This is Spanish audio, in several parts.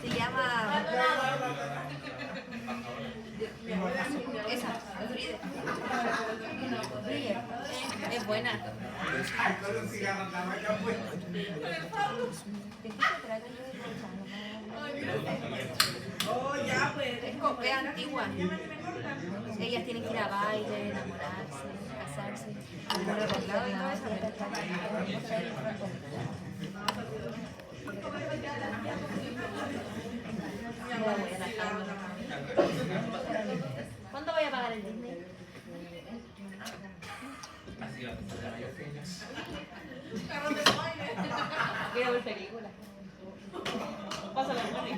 Se llama... Esa, Brille. Es buena. Es antigua. Ellas tienen que ir a baile, enamorarse, casarse, por arreglado y todo eso. ¿Cuándo voy a pagar el Disney? Quiero ver películas. Pásala, Moni.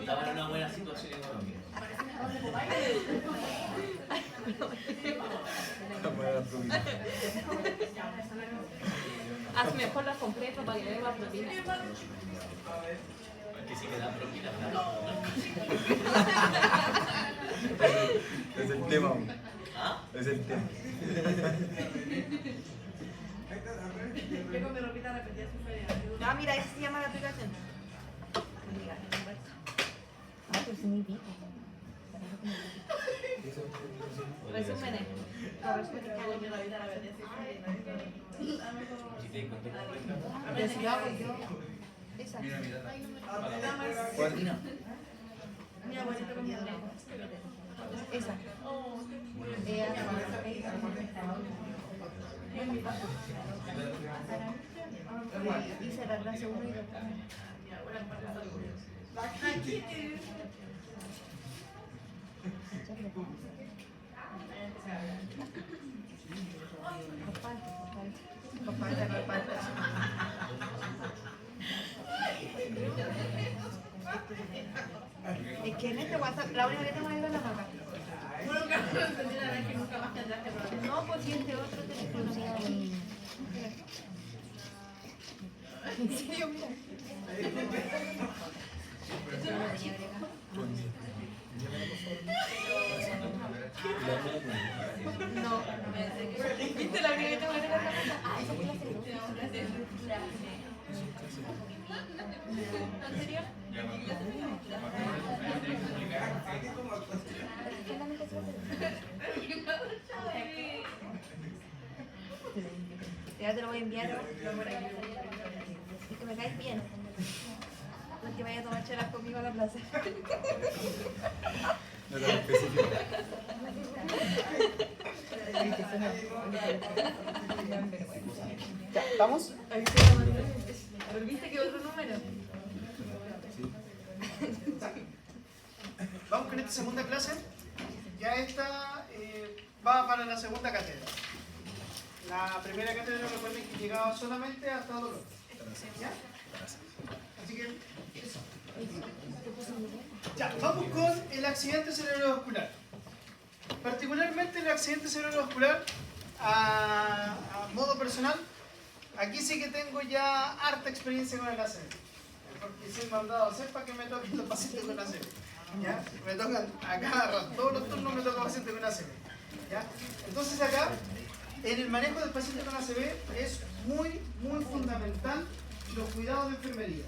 Estaba en una buena situación económica. Haz mejor las completas para que le den más proteína. Que si me dan propina, Es el tema. ¿ah? Es el tema. Ah, mira, esa se llama la aplicación. Ah, pues ni vi. Resúmenes. Si te encuentro completa. Esa. ¿Cuál? Esa. Hice la clase 1 y 2. Es que en este WhatsApp, la única que tengo es la maca. No, pues si este otro teléfono. ¿En serio? Mira. No. ¿Viste la única que tengo que tener la maca? Ah, esa fue la segunda. ¿En serio? Ya te lo voy a enviar. Es que me caes bien. No es que vaya a tomar chelas conmigo a la plaza. No tan específico. Ya, ¿estamos? ¿Viste que otro número? Vamos con esta segunda clase. Ya esta va para la segunda cátedra. La primera cátedra, recuerden que llegaba solamente hasta dolor. ¿Ya? Así que eso. Ya, vamos con el accidente cerebrovascular. Particularmente el accidente cerebrovascular a modo personal. Aquí sí que tengo ya harta experiencia con el ACV. Porque sí me han dado a hacer para que me toquen los pacientes con ACV. ¿Ya? Me tocan a cada rato, todos los turnos me toca paciente con ACV. ¿Ya? Entonces acá, en el manejo del paciente con ACV es muy fundamental los cuidados de enfermería.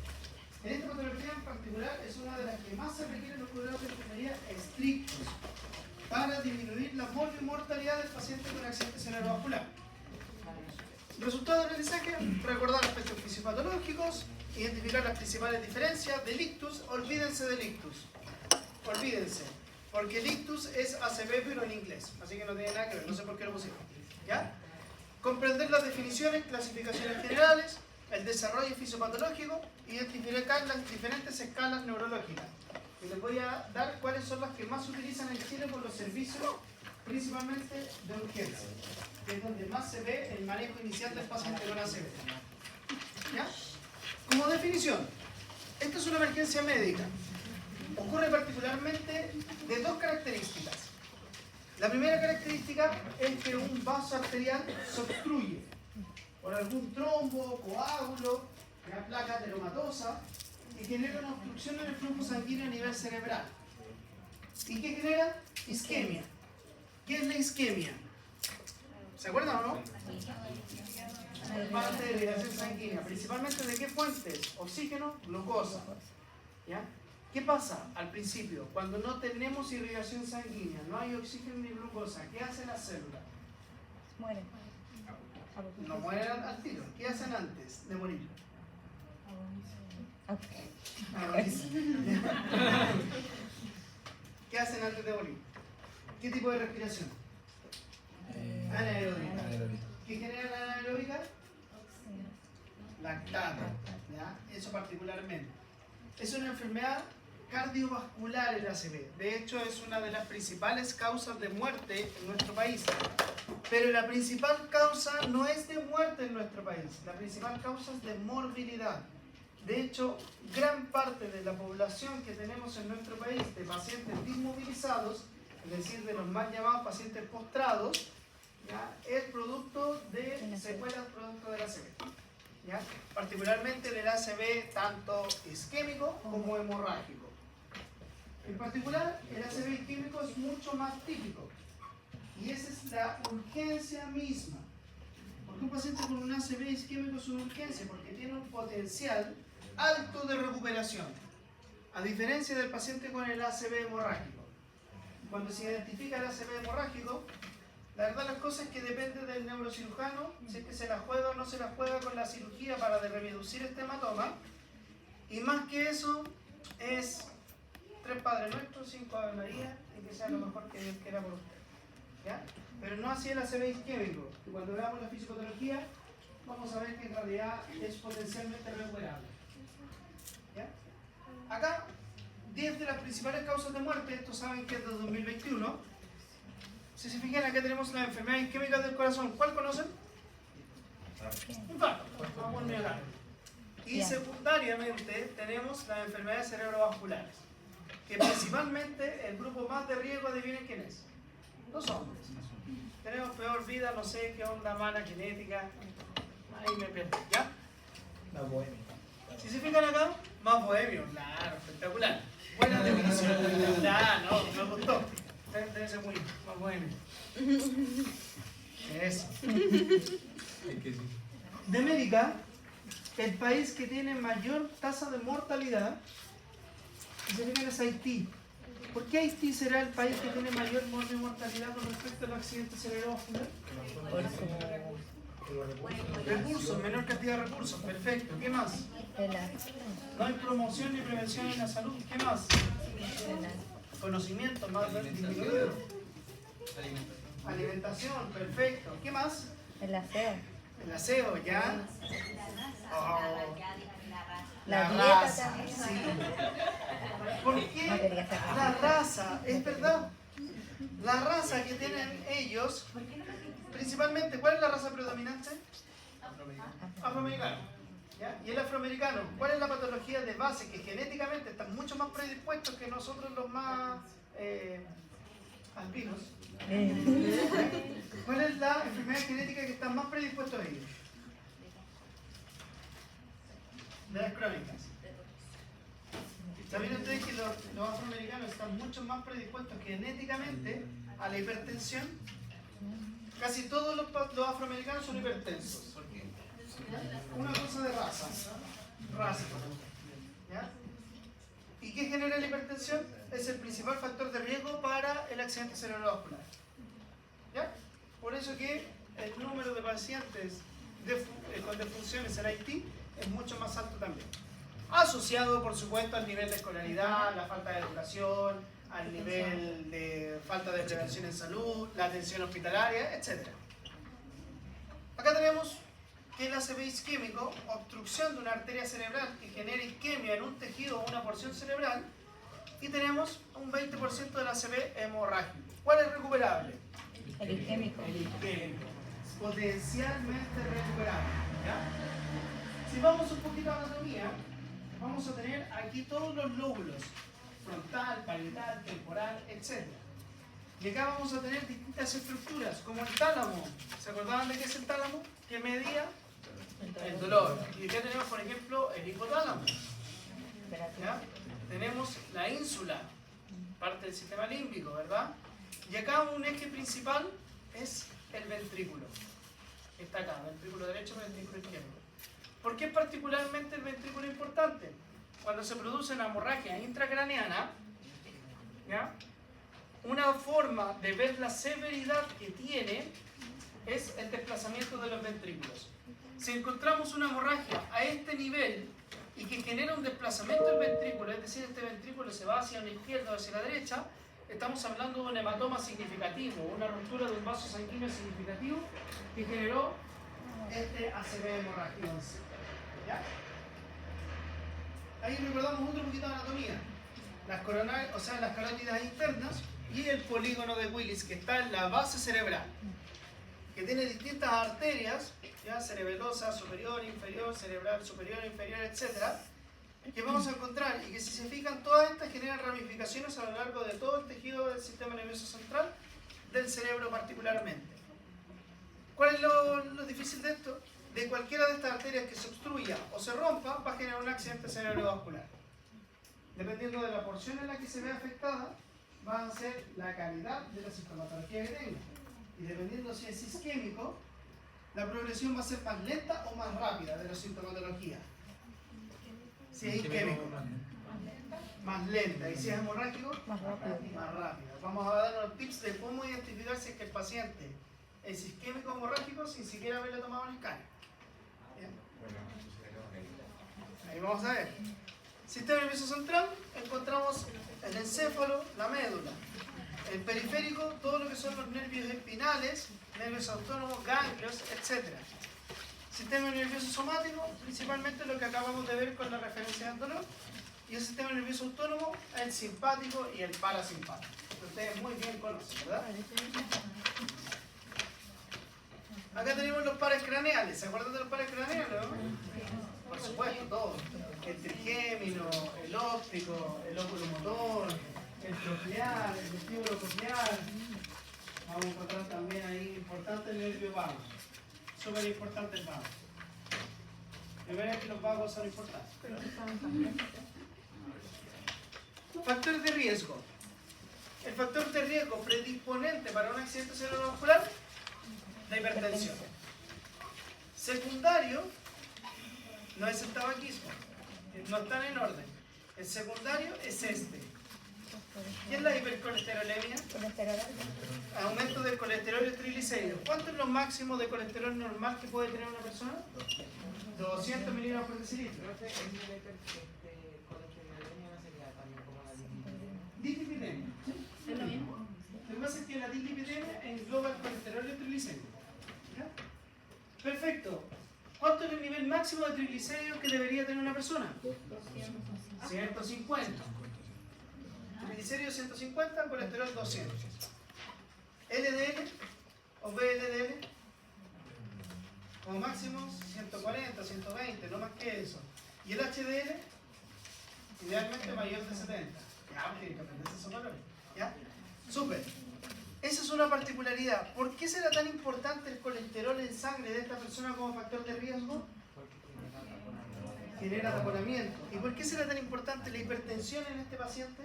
En esta patología en particular es una de las que más se requieren los cuidados de enfermería estrictos para disminuir la mortalidad del paciente con accidente cerebrovascular. Resultado del aprendizaje, recordar aspectos fisiopatológicos, identificar las principales diferencias del ictus. Olvídense del ictus. Olvídense, porque el ictus es ACV pero en inglés, así que no tiene nada que ver, no sé por qué lo pusieron. ¿Ya? Comprender las definiciones, clasificaciones generales, el desarrollo fisiopatológico, identificar las diferentes escalas neurológicas. Y les voy a dar cuáles son las que más se utilizan en Chile por los servicios, principalmente de urgencia, que es donde más se ve el manejo inicial del paciente con ACV. ¿Ya? Como definición, esta es una emergencia médica. Ocurre particularmente de dos características. La primera característica es que un vaso arterial se obstruye por algún trombo, coágulo, una placa ateromatosa y genera una obstrucción en el flujo sanguíneo a nivel cerebral. ¿Y qué genera? Isquemia. ¿Qué es la isquemia? ¿Se acuerdan o no? parte de irrigación sanguínea. ¿Principalmente de qué fuentes? Oxígeno, glucosa. ¿Ya? ¿Qué pasa al principio? Cuando no tenemos irrigación sanguínea, no hay oxígeno ni glucosa, ¿qué hacen las células? Muere. No mueren al tiro. ¿Qué hacen antes de morir? Agonizan. ¿Qué hacen antes de morir? ¿Qué tipo de respiración? Anaeróbica. ¿Qué genera la anaeróbica? Lactato. ¿Ya? Eso particularmente. Es una enfermedad cardiovascular el ACV. De hecho, es una de las principales causas de muerte en nuestro país. Pero la principal causa no es de muerte en nuestro país. La principal causa es de morbilidad. De hecho, gran parte de la población que tenemos en nuestro país de pacientes inmovilizados, es decir, de los mal llamados pacientes postrados, ¿ya? Es producto de secuelas producto del ACV. ¿Ya? Particularmente del ACV tanto isquémico como hemorrágico. En particular, el ACV isquémico es mucho más típico. Y esa es la urgencia misma. Porque un paciente con un ACV isquémico es una urgencia, porque tiene un potencial alto de recuperación, a diferencia del paciente con el ACV hemorrágico. Cuando se identifica el ACV hemorrágico, la verdad las cosas es que depende del neurocirujano, si es que se la juega o no se la juega con la cirugía para reducir este hematoma. Y más que eso, es 3 Padres Nuestros, 5 Ave María, y que sea lo mejor que Dios quiera por usted. ¿Ya? Pero no así el ACV isquémico, que cuando veamos la fisiopatología, vamos a ver que en realidad es potencialmente recuperable. ¿Ya? Acá, 10 de las principales causas de muerte, estos saben que es de 2021. Si se fijan, acá tenemos las enfermedades isquémicas del corazón. ¿Cuál conocen? Infarto. Vamos a negar. Y secundariamente tenemos las enfermedades cerebrovasculares, que principalmente el grupo más de riesgo, adivinen quién es. Los hombres. Tenemos peor vida, no sé qué onda, mala genética. Ahí me perdí, ¿ya? Más bohemio. Si se fijan acá, más bohemio. Claro, espectacular. Buena definición. Ya, no, me gustó. Debe ser muy más bohemio. Eso. De América, el país que tiene mayor tasa de mortalidad, si se fijan, es Haití. ¿Por qué Haití será el país que tiene mayor mortalidad con respecto a los accidentes cerebrovasculares? Recursos, menor cantidad de recursos, perfecto. ¿Qué más? No hay promoción ni prevención en la salud. ¿Qué más? Conocimiento, más disminuido. Alimentación, perfecto. ¿Qué más? El aseo. El aseo, ¿ya? Oh. La dieta raza, también. sí. ¿Por qué la raza? Es verdad. La raza que tienen ellos, principalmente, ¿cuál es la raza predominante? Afroamericano. ¿Ya? Y el afroamericano, ¿cuál es la patología de base? Que genéticamente están mucho más predispuestos que nosotros los más alpinos. ¿Cuál es la enfermedad genética que están más predispuestos a ellos? De las crónicas. ¿Sabían ustedes que los afroamericanos están mucho más predispuestos genéticamente a la hipertensión? Casi todos los afroamericanos son hipertensos. Una cosa de raza. ¿Ya? ¿Y qué genera la hipertensión? Es el principal factor de riesgo para el accidente cerebrovascular. ¿Ya? Por eso que el número de pacientes con defunciones en Haití es mucho más alto también. Asociado, por supuesto, al nivel de escolaridad, la falta de educación, al nivel de falta de prevención en salud, la atención hospitalaria, etc. Acá tenemos que el ACV isquémico, obstrucción de una arteria cerebral que genera isquemia en un tejido o una porción cerebral, y tenemos un 20% del ACV hemorrágico. ¿Cuál es recuperable? El isquémico. El isquémico. Potencialmente recuperable. ¿Ya? Si vamos un poquito a anatomía, vamos a tener aquí todos los lóbulos, frontal, parietal, temporal, etc. Y acá vamos a tener distintas estructuras, como el tálamo. ¿Se acordaban de qué es el tálamo? ¿Qué medía? El dolor. Y acá tenemos, por ejemplo, el hipotálamo. ¿Ya? Tenemos la ínsula, parte del sistema límbico, ¿verdad? Y acá un eje principal es el ventrículo. que está acá, ventrículo derecho, ventrículo izquierdo. ¿Por qué particularmente el ventrículo es importante? Cuando se produce una hemorragia intracraneana, ¿ya? Una forma de ver la severidad que tiene es el desplazamiento de los ventrículos. Si encontramos una hemorragia a este nivel y que genera un desplazamiento del ventrículo, es decir, este ventrículo se va hacia la izquierda o hacia la derecha, estamos hablando de un hematoma significativo, una ruptura de un vaso sanguíneo significativo que generó este ACV hemorrágico en sí. ¿Ya? Ahí recordamos otro poquito de anatomía. Las coronarias, o sea, las carótidas internas y el polígono de Willis, que está en la base cerebral, que tiene distintas arterias, ya cerebelosa, superior, inferior, cerebral, superior, inferior, etc., que vamos a encontrar y que si se fijan, todas estas generan ramificaciones a lo largo de todo el tejido del sistema nervioso central, del cerebro particularmente. ¿Cuál es lo difícil de esto? De cualquiera de estas arterias que se obstruya o se rompa, va a generar un accidente cerebrovascular. Dependiendo de la porción en la que se ve afectada, va a ser la calidad de la sintomatología que tenga. Y dependiendo si es isquémico, la progresión va a ser más lenta o más rápida de la sintomatología. Si es isquémico, más lenta. Y si es hemorrágico, más rápida. Vamos a dar unos tips de cómo identificar si es que el paciente es isquémico o hemorrágico sin siquiera haberle tomado un escáner. ¿Bien? Ahí vamos a ver. Sistema nervioso central, encontramos el encéfalo, la médula. El periférico, todo lo que son los nervios espinales, nervios autónomos, ganglios, etc. Sistema nervioso somático, principalmente lo que acabamos de ver con la referencia del dolor. Y el sistema nervioso autónomo, el simpático y el parasimpático. Que ustedes muy bien conocen, ¿verdad? Acá tenemos los pares craneales. ¿Se acuerdan de los pares craneales, no? Por supuesto, todos. El trigémino, el óptico, el oculomotor, el coclear, el vestíbulo coclear. Vamos a encontrar también ahí importante el nervio vago. Súper importante el vago. Primero es que los vagos son importantes. Factores de riesgo. El factor de riesgo predisponente para un accidente cerebrovascular, la hipertensión. Secundario, no es el tabaquismo, no están en orden. El secundario es este. ¿Qué es la hipercolesterolemia? Aumento del colesterol y triglicéridos. ¿Cuánto es lo máximo de colesterol normal que puede tener una persona? 200 miligramos por decilitro. Dislipidemia. ¿Es lo mismo? Lo que pasa es que la dislipidemia engloba el colesterol y el triglicéridos. ¿Ya? Perfecto. ¿Cuánto es el nivel máximo de triglicéridos que debería tener una persona? 150. Triglicéridos 150, colesterol 200. LDL o VLDL, como máximo 140, 120, no más que eso. Y el HDL, idealmente mayor de 70. Ya, tiene que aprenderse esos valores. ¿Ya? Súper. Esa es una particularidad. ¿Por qué será tan importante el colesterol en sangre de esta persona como factor de riesgo? Genera taponamiento. ¿Y por qué será tan importante la hipertensión en este paciente?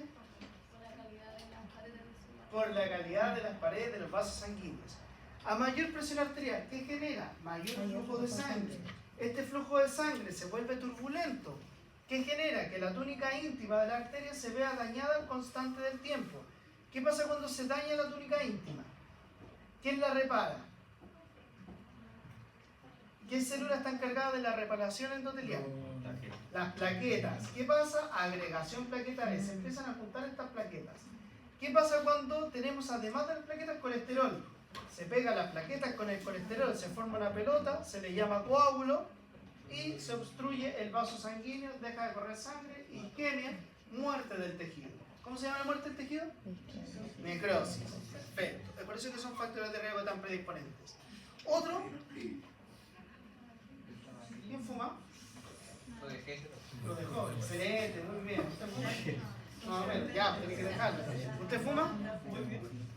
Por la calidad de las paredes de los vasos sanguíneos. A mayor presión arterial, ¿qué genera? Mayor flujo de sangre. Este flujo de sangre se vuelve turbulento. ¿Qué genera? Que la túnica íntima de la arteria se vea dañada al constante del tiempo. ¿Qué pasa cuando se daña la túnica íntima? ¿Quién la repara? ¿Qué célula está encargada de la reparación endotelial? Las plaquetas. ¿Qué pasa? Agregación plaquetaria. Se empiezan a juntar estas plaquetas. ¿Qué pasa cuando tenemos, además de las plaquetas, colesterol? Se pegan las plaquetas con el colesterol, se forma una pelota, se le llama coágulo y se obstruye el vaso sanguíneo, deja de correr sangre, isquemia, muerte del tejido. ¿Cómo se llama la muerte del tejido? Necrosis. Perfecto. Es por eso que son factores de riesgo tan predisponentes. Otro. ¿Quién fuma? Lo dejó. Excelente, muy bien. ¿Usted fuma? No, bueno, ya, tiene que dejarlo. ¿Usted fuma?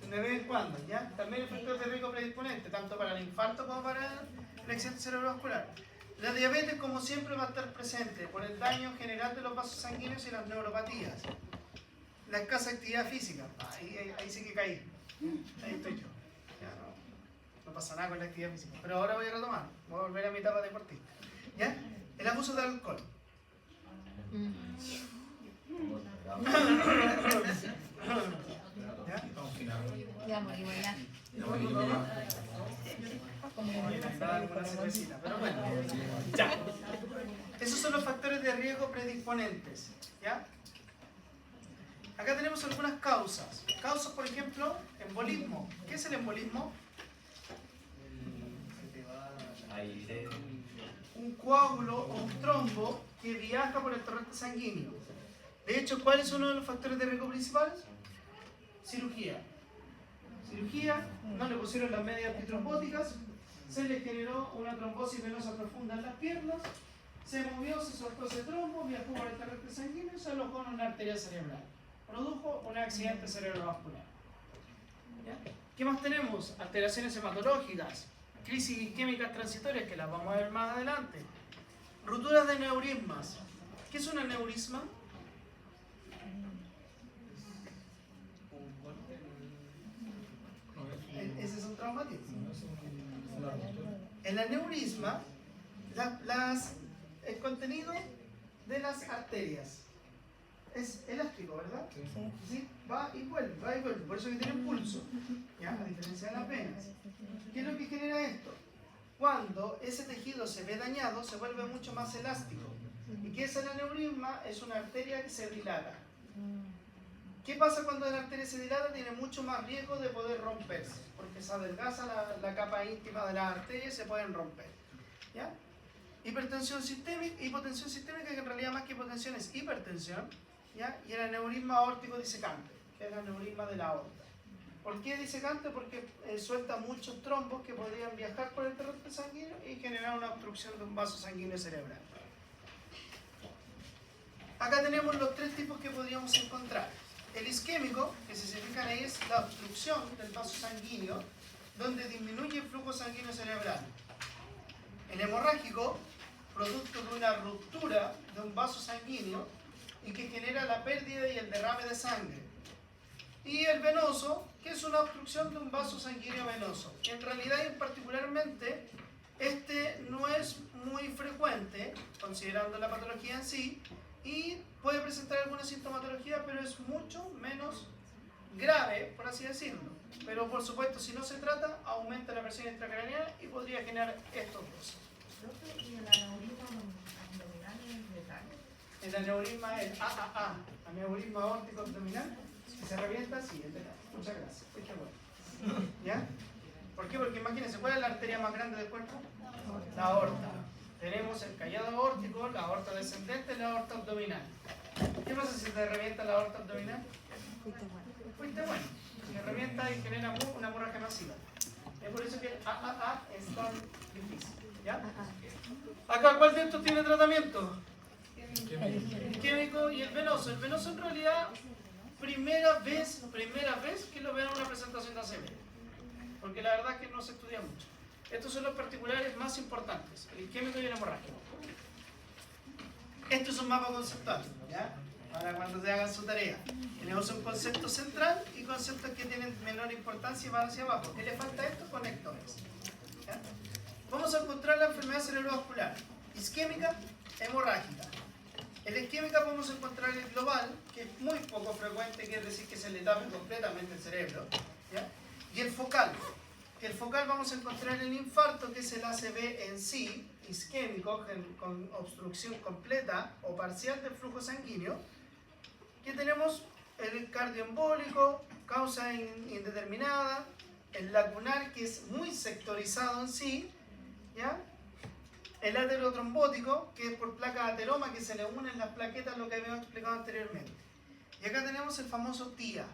De vez en cuando, ¿ya? También es factor de riesgo predisponente, tanto para el infarto como para el accidente cerebrovascular. La diabetes, como siempre, va a estar presente por el daño general de los vasos sanguíneos y las neuropatías. La escasa actividad física, ahí sí que caí. Ahí estoy yo. Ya no pasa nada con la actividad física. Pero ahora voy a retomar, voy a volver a mi etapa deportista. ¿Ya? El abuso de alcohol. ¿Ya? Ya morimos ya. Una cervecita, pero bueno. Ya. Esos son los factores de riesgo predisponentes. ¿Ya? Acá tenemos algunas causas. Causas, por ejemplo, embolismo. ¿Qué es el embolismo? Aire. Un coágulo o un trombo que viaja por el torrente sanguíneo. De hecho, ¿cuál es uno de los factores de riesgo principales? Cirugía. Cirugía, no le pusieron las medias antitrombóticas, se le generó una trombosis venosa profunda en las piernas, se movió, se soltó ese trombo, viajó por el torrente sanguíneo y se alojó en una arteria cerebral. Produjo un accidente cerebrovascular. ¿Ya? ¿Qué más tenemos? Alteraciones hematológicas, crisis isquémicas transitorias, que las vamos a ver más adelante. Rupturas de neurismas. ¿Qué es un aneurisma? Ese es un traumatismo. El aneurisma, el contenido de las arterias es elástico, ¿verdad? Sí. Va y vuelve, va y vuelve. Por eso que tiene pulso, ¿ya? A diferencia de las venas. ¿Qué es lo que genera esto? Cuando ese tejido se ve dañado, se vuelve mucho más elástico. ¿Y qué es el aneurisma? Es una arteria que se dilata. ¿Qué pasa cuando la arteria se dilata? Tiene mucho más riesgo de poder romperse, porque se adelgaza la capa íntima de las arterias y se pueden romper. ¿Ya? Hipertensión sistémica, hipotensión sistémica, que en realidad más que hipotensión es hipertensión, ¿ya? Y el aneurisma aórtico disecante, que es el aneurisma de la aorta. ¿Por qué disecante? Porque suelta muchos trombos que podrían viajar por el torrente sanguíneo y generar una obstrucción de un vaso sanguíneo cerebral. Acá tenemos los tres tipos que podríamos encontrar. El isquémico, que si se fijan ahí, es la obstrucción del vaso sanguíneo, donde disminuye el flujo sanguíneo cerebral. El hemorrágico, producto de una ruptura de un vaso sanguíneo y que genera la pérdida y el derrame de sangre. Y el venoso, que es una obstrucción de un vaso sanguíneo venoso. En realidad, y particularmente, este no es muy frecuente, considerando la patología en sí, y puede presentar alguna sintomatología, pero es mucho menos grave, por así decirlo. Pero por supuesto, si no se trata, aumenta la presión intracraneal y podría generar estos dos. ¿Y el aneurisma abdominal es letal? El aneurisma es AAA, aneurisma aórtico abdominal, si se revienta, sí, es letal. Muchas gracias. Qué bueno. ¿Ya? ¿Por qué? Porque imagínense, ¿cuál es la arteria más grande del cuerpo? La aorta. Tenemos el callado aórtico, la aorta descendente y la aorta abdominal. ¿Qué pasa si te revienta la aorta abdominal? Fuiste bueno. Se revienta y genera una hemorragia masiva. Es por eso que el AAA es tan difícil. ¿Ya? Acá, ¿cuál de estos tiene tratamiento? El isquémico y el venoso. El venoso en realidad, primera vez que lo veo en una presentación de ACV. Porque la verdad es que no se estudia mucho. Estos son los particulares más importantes, el isquémico y el hemorrágico. Esto es un mapa conceptual, ¿ya? Para cuando se hagan su tarea. Tenemos un concepto central y conceptos que tienen menor importancia y van hacia abajo. ¿Qué le falta a esto? Conectores. ¿Ya? Vamos a encontrar la enfermedad cerebrovascular, isquémica, hemorrágica. En la isquémica podemos encontrar el global, que es muy poco frecuente, quiere decir que se le tape completamente el cerebro. ¿Ya? Y el focal. El focal vamos a encontrar el infarto, que es el ACV en sí, isquémico, con obstrucción completa o parcial del flujo sanguíneo. Que tenemos el cardioembólico, causa indeterminada, el lacunar, que es muy sectorizado en sí, ¿ya? El aterotrombótico, que es por placas ateroma, que se le unen las plaquetas, lo que habíamos explicado anteriormente. Y acá tenemos el famoso TIA.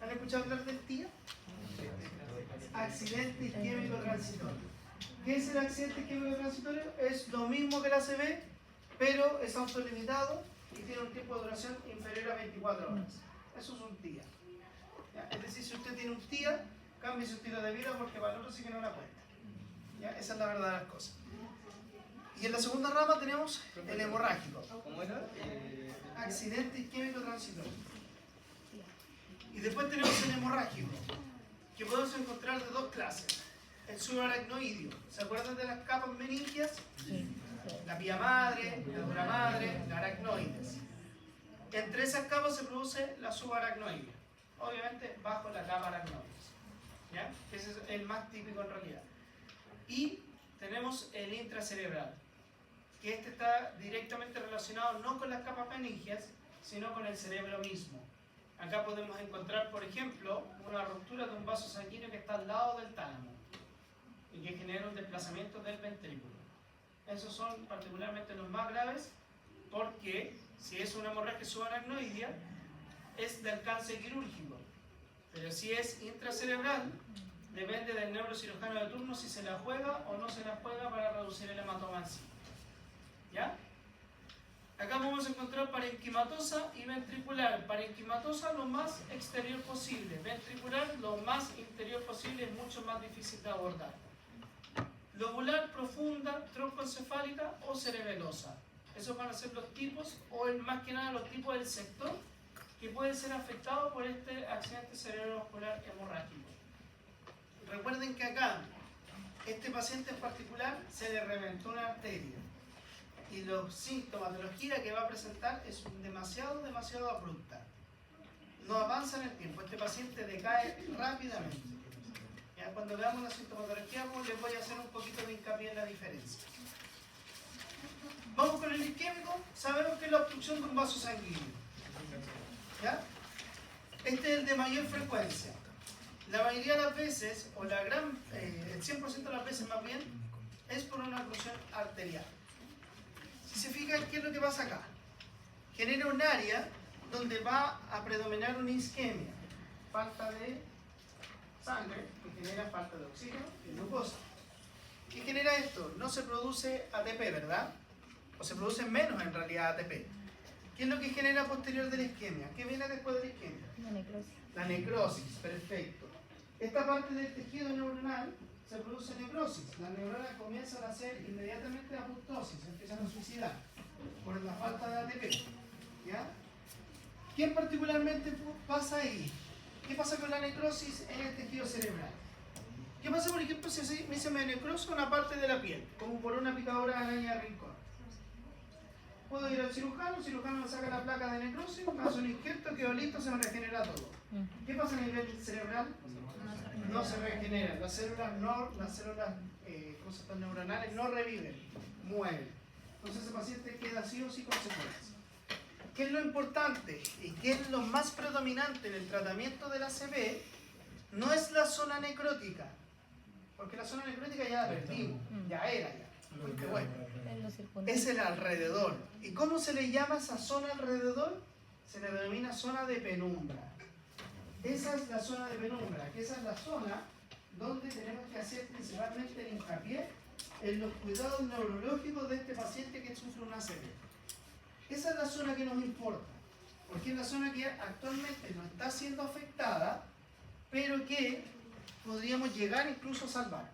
¿Han escuchado hablar del TIA? Accidente isquémico transitorio. ¿Qué es el accidente isquémico transitorio? Es lo mismo que el ACV, pero es autolimitado y tiene un tiempo de duración inferior a 24 horas. Eso es un TIA. ¿Ya? Es decir, si usted tiene un TIA, cambie su estilo de vida porque para el otro sí que no la cuenta. ¿Ya? Esa es la verdad de las cosas. Y en la segunda rama tenemos el hemorrágico. ¿Cómo era? Accidente isquémico transitorio. Y después tenemos el hemorrágico, que podemos encontrar de dos clases. el subaracnoideo. ¿Se acuerdan de las capas meningias? Sí. La pía madre, la dura madre, la aracnoides. Entre esas capas se produce la subaracnoidea, obviamente bajo la capa aracnoides, ¿ya? Ese es el más típico en realidad. Y tenemos el intracerebral, que este está directamente relacionado no con las capas meningias, sino con el cerebro mismo. Acá podemos encontrar, por ejemplo, una ruptura de un vaso sanguíneo que está al lado del tálamo y que genera un desplazamiento del ventrículo. Esos son particularmente los más graves porque si es una hemorragia subaracnoidea es de alcance quirúrgico, pero si es intracerebral depende del neurocirujano de turno si se la juega o no se la juega para reducir el hematoma en sí. ¿Ya? Acá vamos a encontrar parenquimatosa y ventricular. Parenquimatosa lo más exterior posible, ventricular lo más interior posible, es mucho más difícil de abordar. Lobular, profunda, troncoencefálica o cerebelosa. Esos van a ser los tipos, o más que nada los tipos del sector que puede ser afectado por este accidente cerebrovascular hemorrágico. Recuerden que acá, este paciente en particular se le reventó una arteria y los síntomas de la gira que va a presentar es demasiado abrupta. No avanza en el tiempo, este paciente decae rápidamente. Ya, cuando veamos la sintomatología les voy a hacer un poquito de hincapié en la diferencia. Vamos con el isquémico, sabemos que es la obstrucción de un vaso sanguíneo. ¿Ya? Este es el de mayor frecuencia. La mayoría de las veces, o el 100% de las veces más bien, es por una oclusión arterial. Si se fijan, ¿qué es lo que pasa acá? Genera un área donde va a predominar una isquemia, falta de sangre, que genera falta de oxígeno y glucosa. ¿Qué genera esto? No se produce ATP, ¿verdad? O se produce menos en realidad ATP. ¿Qué es lo que genera posterior de la isquemia? ¿Qué viene después de la isquemia? La necrosis. La necrosis, perfecto. Esta parte del tejido neuronal se produce necrosis. Las neuronas comienzan a hacer inmediatamente apoptosis, se empiezan a suicidar por la falta de ATP. ¿Ya? ¿Qué particularmente pasa ahí? ¿Qué pasa con la necrosis en el tejido cerebral? ¿Qué pasa, por ejemplo, si me se me necrosa una parte de la piel, como por una picadura de araña de rincón? Puedo ir al cirujano, el cirujano me saca la placa de necrosis, me hace un injerto, quedo listo, se me regenera todo. ¿Qué pasa a nivel cerebral? No se regenera, las células neuronales no reviven, mueren. Entonces ese paciente queda sí o sí con secuelas. ¿Qué es lo importante y qué es lo más predominante en el tratamiento de la ACV? No es la zona necrótica, porque la zona necrótica ya la perdimos, ya era ya. Porque bueno, es el alrededor. ¿Y cómo se le llama esa zona alrededor? Se le denomina zona de penumbra. Esa es la zona de penumbra, que esa es la zona donde tenemos que hacer principalmente el hincapié en los cuidados neurológicos de este paciente que sufre una ACV. Esa es la zona que nos importa, porque es la zona que actualmente no está siendo afectada, pero que podríamos llegar incluso a salvar.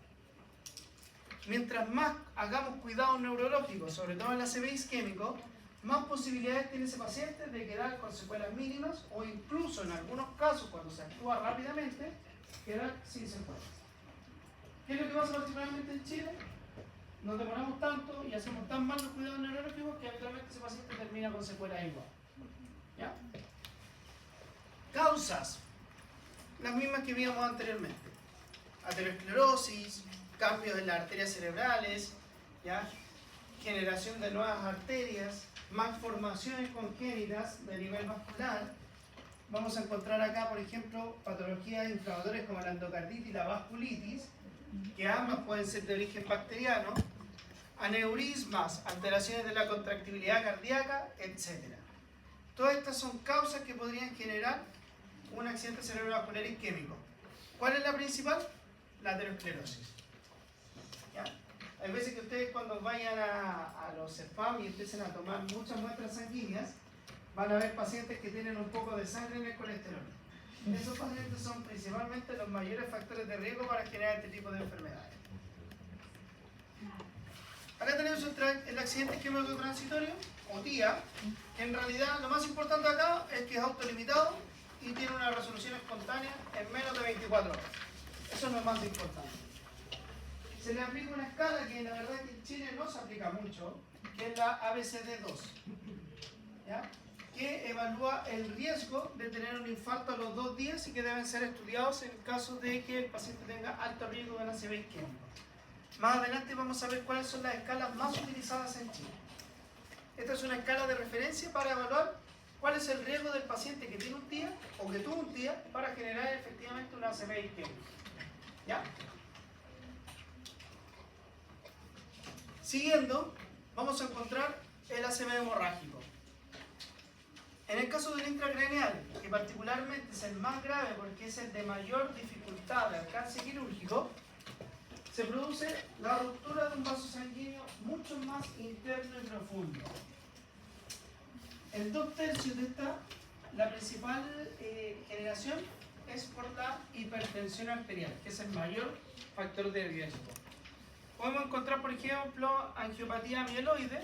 Mientras más hagamos cuidados neurológicos, sobre todo en la ACV isquémico, más posibilidades tiene ese paciente de quedar con secuelas mínimas o incluso en algunos casos, cuando se actúa rápidamente, quedar sin secuelas. ¿Qué es lo que pasa particularmente en Chile? Nos demoramos tanto y hacemos tan mal los cuidados neurológicos que habitualmente ese paciente termina con secuelas igual. ¿Ya? Causas, las mismas que vimos anteriormente. Aterosclerosis, cambios en las arterias cerebrales, ¿ya? Generación de nuevas arterias, malformaciones congénitas de nivel vascular. Vamos a encontrar acá, por ejemplo, patologías inflamatorias como la endocarditis y la vasculitis, que ambas pueden ser de origen bacteriano, aneurismas, alteraciones de la contractibilidad cardíaca, etc. Todas estas son causas que podrían generar un accidente cerebrovascular isquémico. ¿Cuál es la principal? La aterosclerosis. ¿Ya? Hay veces que ustedes cuando vayan a los spam y empiecen a tomar muchas muestras sanguíneas, van a ver pacientes que tienen un poco de sangre en el colesterol. Esos pacientes son principalmente los mayores factores de riesgo para generar este tipo de enfermedades. Acá tenemos el accidente isquémico transitorio, o TIA, que en realidad lo más importante acá es que es autolimitado y tiene una resolución espontánea en menos de 24 horas. Eso es lo más importante. se le aplica una escala que la verdad que en Chile no se aplica mucho, que es la ABCD2, ¿ya? Que evalúa el riesgo de tener un infarto a los 2 días y que deben ser estudiados en el caso de que el paciente tenga alto riesgo de un ACV isquémico. Más adelante vamos a ver cuáles son las escalas más utilizadas en Chile. Esta es una escala de referencia para evaluar cuál es el riesgo del paciente que tiene un día o que tuvo un día para generar efectivamente un ACV isquémico. ¿Ya? Siguiendo, vamos a encontrar el ACV hemorrágico. En el caso del intracraneal, que particularmente es el más grave porque es el de mayor dificultad de alcance quirúrgico, se produce la ruptura de un vaso sanguíneo mucho más interno y profundo. En 2/3 de esta, la principal generación es por la hipertensión arterial, que es el mayor factor de riesgo. Podemos encontrar, por ejemplo, angiopatía mieloide,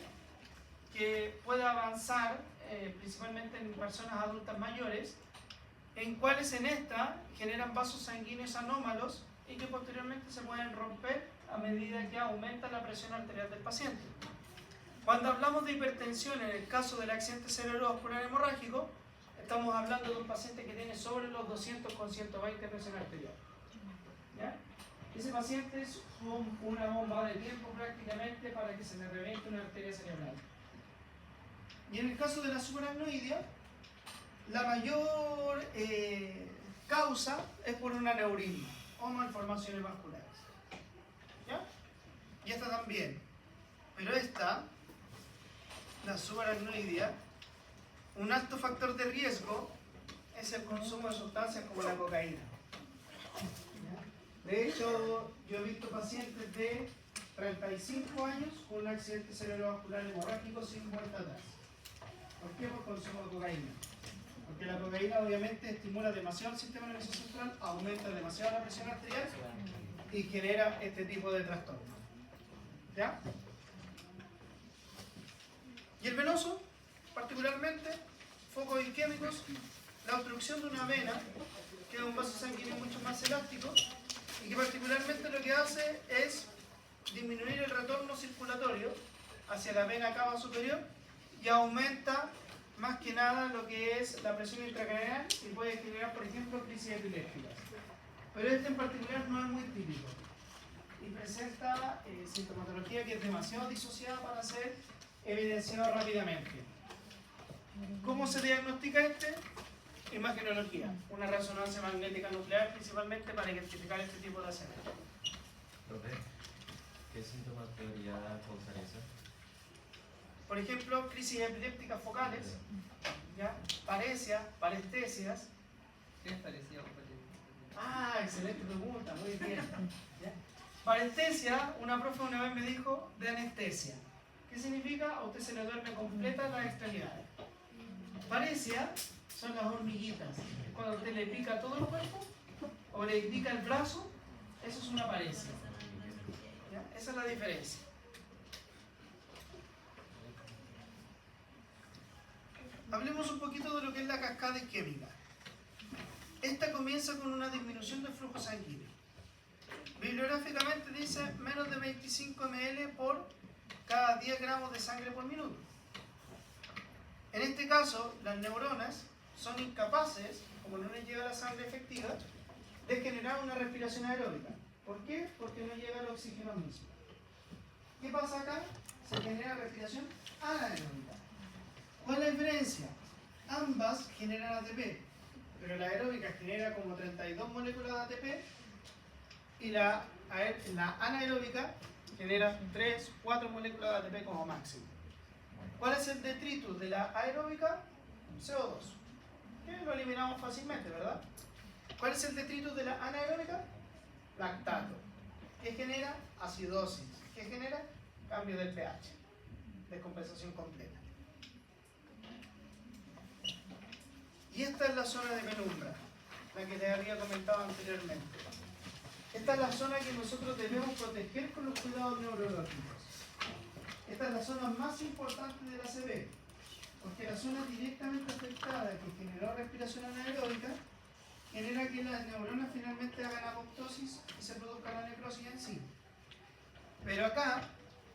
que puede avanzar principalmente en personas adultas mayores, en cuales en esta generan vasos sanguíneos anómalos y que posteriormente se pueden romper a medida que aumenta la presión arterial del paciente. Cuando hablamos de hipertensión en el caso del accidente cerebrovascular hemorrágico, estamos hablando de un paciente que tiene sobre los 200 con 120 de presión arterial. ¿Ya? Ese paciente es una bomba de tiempo prácticamente para que se le reviente una arteria cerebral. Y en el caso de la subaracnoidea, la mayor causa es por un aneurisma o malformaciones vasculares. ¿Ya? Y esta también. Pero esta, la subaracnoidea, un alto factor de riesgo es el consumo de sustancias como la cocaína. ¿Ya? De hecho, yo he visto pacientes de 35 años con un accidente cerebrovascular hemorrágico sin vuelta atrás. ¿Por qué? Por consumo de cocaína. Porque la cocaína obviamente estimula demasiado el sistema nervioso central, aumenta demasiado la presión arterial y genera este tipo de trastorno. ¿Ya? Y el venoso, particularmente, focos isquémicos, la obstrucción de una vena, que es un vaso sanguíneo mucho más elástico, y que particularmente lo que hace es disminuir el retorno circulatorio hacia la vena cava superior y aumenta más que nada lo que es la presión intracraneal y puede generar, por ejemplo, crisis epilépticas. Pero este en particular no es muy típico y presenta sintomatología que es demasiado disociada para ser evidenciado rápidamente. ¿Cómo se diagnostica este? Imagenología, una resonancia magnética nuclear principalmente para identificar este tipo de ACV. Profe, ¿qué síntomas podría causar eso? Por ejemplo, crisis epilépticas focales, ¿ya? Parestesias. ¿Qué es parecido? Ah, excelente pregunta, muy bien. ¿Ya? Parestesia, una profe una vez me dijo de anestesia. ¿Qué significa? A usted se le duerme completa las extremidades. Paresia son las hormiguitas. Cuando a usted le pica todo el cuerpo o le pica el brazo, eso es una paresia. ¿Ya? Esa es la diferencia. Hablemos un poquito de lo que es la cascada isquémica. Esta comienza con una disminución del flujo sanguíneo. Bibliográficamente dice menos de 25 ml por cada 10 gramos de sangre por minuto. En este caso, las neuronas son incapaces, como no les llega la sangre efectiva, de generar una respiración aeróbica. ¿Por qué? Porque no llega el oxígeno al mismo. ¿Qué pasa acá? Se genera respiración anaeróbica. ¿Cuál es la diferencia? Ambas generan ATP, pero la aeróbica genera como 32 moléculas de ATP y la anaeróbica genera 3, 4 moléculas de ATP como máximo. ¿Cuál es el detritus de la aeróbica? CO2, que lo eliminamos fácilmente, ¿verdad? ¿Cuál es el detritus de la anaeróbica? Lactato, que genera acidosis, que genera cambio del pH, descompensación completa. Y esta es la zona de penumbra, la que les había comentado anteriormente. Esta es la zona que nosotros debemos proteger con los cuidados neurológicos. Esta es la zona más importante de la ACV, porque la zona directamente afectada que generó respiración anaeróbica genera que las neuronas finalmente hagan apoptosis y se produzca la necrosis en sí. Pero acá,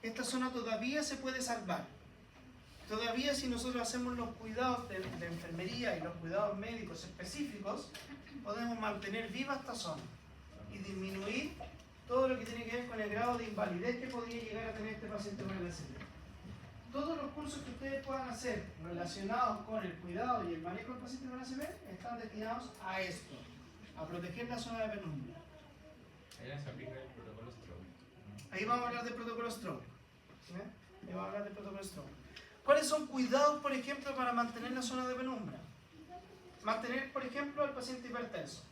esta zona todavía se puede salvar. Todavía si nosotros hacemos los cuidados de enfermería y los cuidados médicos específicos, podemos mantener viva esta zona y disminuir todo lo que tiene que ver con el grado de invalidez que podría llegar a tener este paciente con el ACV. Todos los cursos que ustedes puedan hacer relacionados con el cuidado y el manejo del paciente con ACV están destinados a esto, a proteger la zona de penumbra. Allá se aplica el protocolo Stroke. Ahí vamos a hablar del protocolo Stroke. Ahí vamos a hablar del protocolo Stroke. ¿Cuáles son cuidados, por ejemplo, para mantener la zona de penumbra? Mantener, por ejemplo, al paciente hipertenso.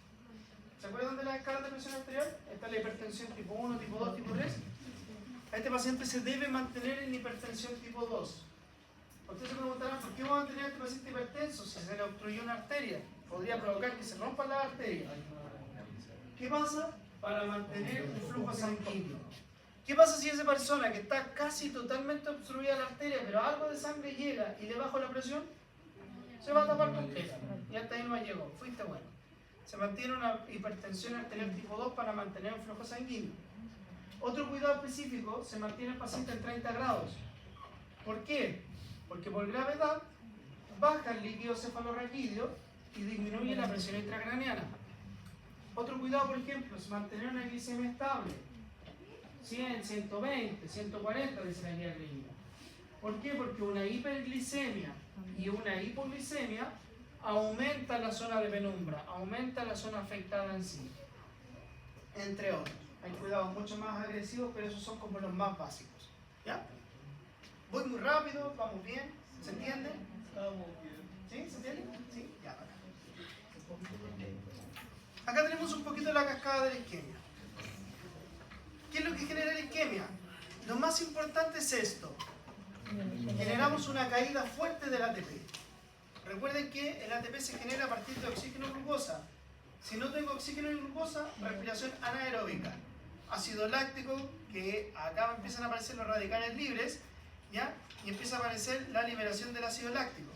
¿Se acuerdan de la escala de presión arterial? Está la hipertensión tipo 1, tipo 2, tipo 3. A este paciente se debe mantener en hipertensión tipo 2. Ustedes se preguntarán, ¿por qué vamos a mantener a este paciente hipertenso si se le obstruyó una arteria? Podría provocar que se rompan las arterias. ¿Qué pasa? Para mantener el flujo sanguíneo. ¿Qué pasa si esa persona que está casi totalmente obstruida la arteria, pero algo de sangre llega y le bajo la presión? Se va a tapar completa. Y hasta ahí no llegó. Fuiste bueno. Se mantiene una hipertensión arterial tipo 2 para mantener un flujo sanguíneo. Otro cuidado específico, se mantiene el paciente en 30 grados. ¿Por qué? Porque por gravedad baja el líquido cefalorraquídeo y disminuye la presión intracraneana. Otro cuidado, por ejemplo, es mantener una glicemia estable. 100, 120, 140, dice la guía clínica. ¿Por qué? Porque una hiperglicemia y una hipoglicemia aumenta la zona de penumbra, aumenta la zona afectada en sí, entre otros. Hay cuidados mucho más agresivos, pero esos son como los más básicos. ¿Ya? Voy muy rápido, vamos bien, ¿se entiende? ¿Sí? ¿Se entiende? Sí, ya, acá. Acá tenemos un poquito la cascada de la isquemia. ¿Qué es lo que genera la isquemia? Lo más importante es esto. Generamos una caída fuerte del ATP. Recuerden que el ATP se genera a partir de oxígeno y glucosa. Si no tengo oxígeno y glucosa, respiración anaeróbica. Ácido láctico, que acá empiezan a aparecer los radicales libres, ¿ya? Y empieza a aparecer la liberación del ácido láctico.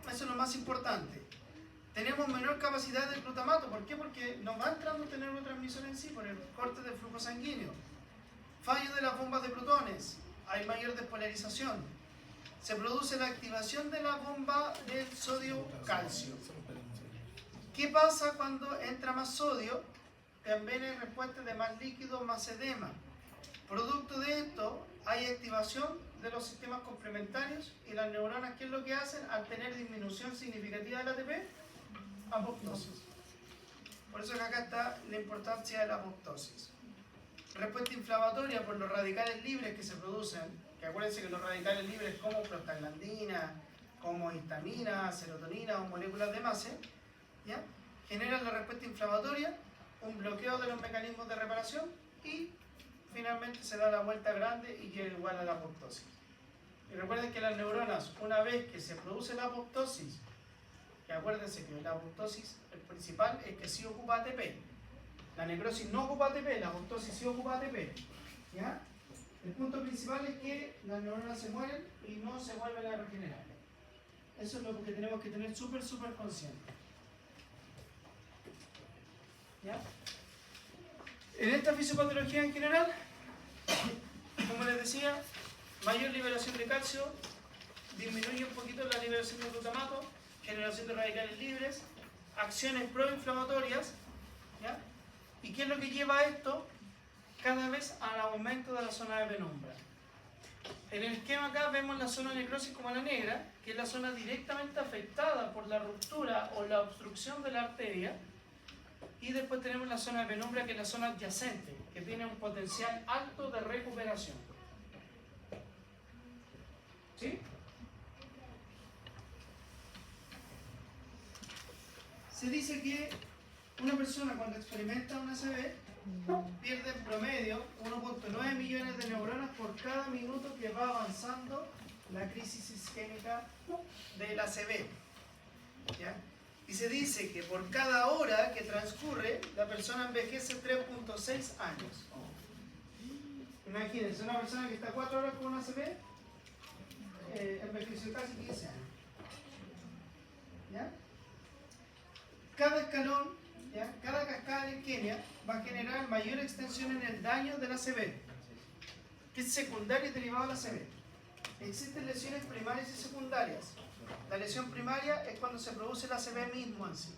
Eso es lo más importante. Tenemos menor capacidad de glutamato. ¿Por qué? Porque nos va entrando el neurotransmisor en sí por el corte del flujo sanguíneo. Fallo de las bombas de protones. Hay mayor despolarización. Se produce la activación de la bomba del sodio-calcio. ¿Qué pasa cuando entra más sodio? También hay respuesta de más líquido, más edema. Producto de esto, hay activación de los sistemas complementarios y las neuronas, ¿qué es lo que hacen? Al tener disminución significativa del ATP, apoptosis. Por eso que acá está la importancia de la apoptosis. Respuesta inflamatoria por los radicales libres que se producen, que acuérdense que los radicales libres como prostaglandina, como histamina, serotonina o moléculas de masa, ¿ya? Generan la respuesta inflamatoria, un bloqueo de los mecanismos de reparación y finalmente se da la vuelta grande y llega igual a la apoptosis. Y recuerden que las neuronas, una vez que se produce la apoptosis, que acuérdense que la apoptosis, el principal es que sí ocupa ATP. La necrosis no ocupa ATP, la apoptosis sí ocupa ATP. ¿Ya? El punto principal es que las neuronas se mueren y no se vuelven a regenerar. Eso es lo que tenemos que tener súper consciente. ¿Ya? En esta fisiopatología en general, como les decía, mayor liberación de calcio, disminuye un poquito la liberación de glutamato, generación de radicales libres, acciones proinflamatorias, ¿ya? ¿Y qué es lo que lleva a esto? Cada vez al aumento de la zona de penumbra. En el esquema acá vemos la zona de necrosis como la negra, que es la zona directamente afectada por la ruptura o la obstrucción de la arteria, y después tenemos la zona de penumbra, que es la zona adyacente, que tiene un potencial alto de recuperación. ¿Sí? Se dice que una persona cuando experimenta un ACV pierde en promedio 1.9 millones de neuronas por cada minuto que va avanzando la crisis isquémica del ACV. ¿Ya? Y se dice que por cada hora que transcurre, la persona envejece 3.6 años. Imagínense, una persona que está 4 horas con un ACV, envejeció casi 15 años. ¿Ya? Cada escalón, ¿ya? Cada cascada de isquemia va a generar mayor extensión en el daño del ACV. que es secundario y derivado de la ACV. Existen lesiones primarias y secundarias. La lesión primaria es cuando se produce el ACV mismo en sí.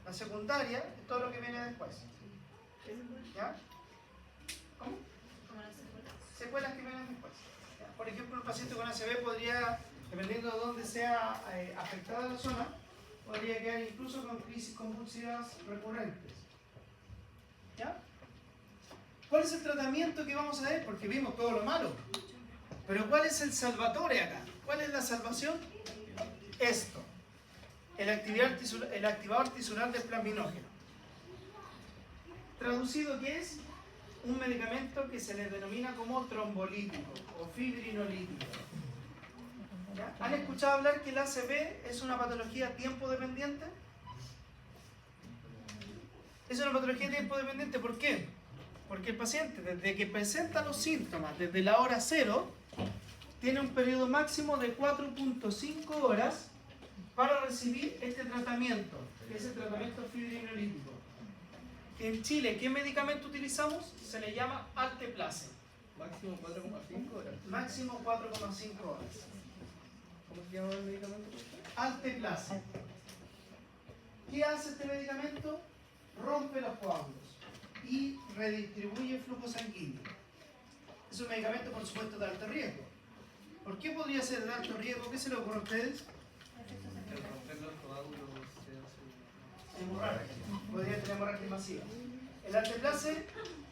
La secundaria es todo lo que viene después. ¿Ya? ¿Cómo? Secuelas que vienen después. ¿Ya? Por ejemplo, un paciente con ACV podría, dependiendo de dónde sea afectada la zona, podría quedar incluso con crisis convulsivas recurrentes. ¿Ya? ¿Cuál es el tratamiento que vamos a ver? Porque vimos todo lo malo. Pero ¿cuál es el salvatore acá? ¿Cuál es la salvación? Esto. El activador tisular del plasminógeno. Traducido, ¿qué es? Un medicamento que se le denomina como trombolítico o fibrinolítico. ¿Ya? ¿Han escuchado hablar que el ACV es una patología tiempo dependiente? Es una patología tiempo dependiente, ¿por qué? Porque el paciente, desde que presenta los síntomas, desde la hora 0, tiene un periodo máximo de 4.5 horas para recibir este tratamiento, que es el tratamiento fibrinolítico. En Chile, ¿qué medicamento utilizamos? Se le llama Alteplase. Máximo 4,5 horas. Máximo 4,5 horas. ¿Cómo se llama el medicamento? Alteplase. ¿Qué hace este medicamento? Rompe los coágulos y redistribuye el flujo sanguíneo. Es un medicamento, por supuesto, de alto riesgo. ¿Por qué podría ser de alto riesgo? ¿Qué se le ocurre a ustedes? El romper los coágulos se hace... Hemorragia. Podría tener hemorragia masiva. El Alteplase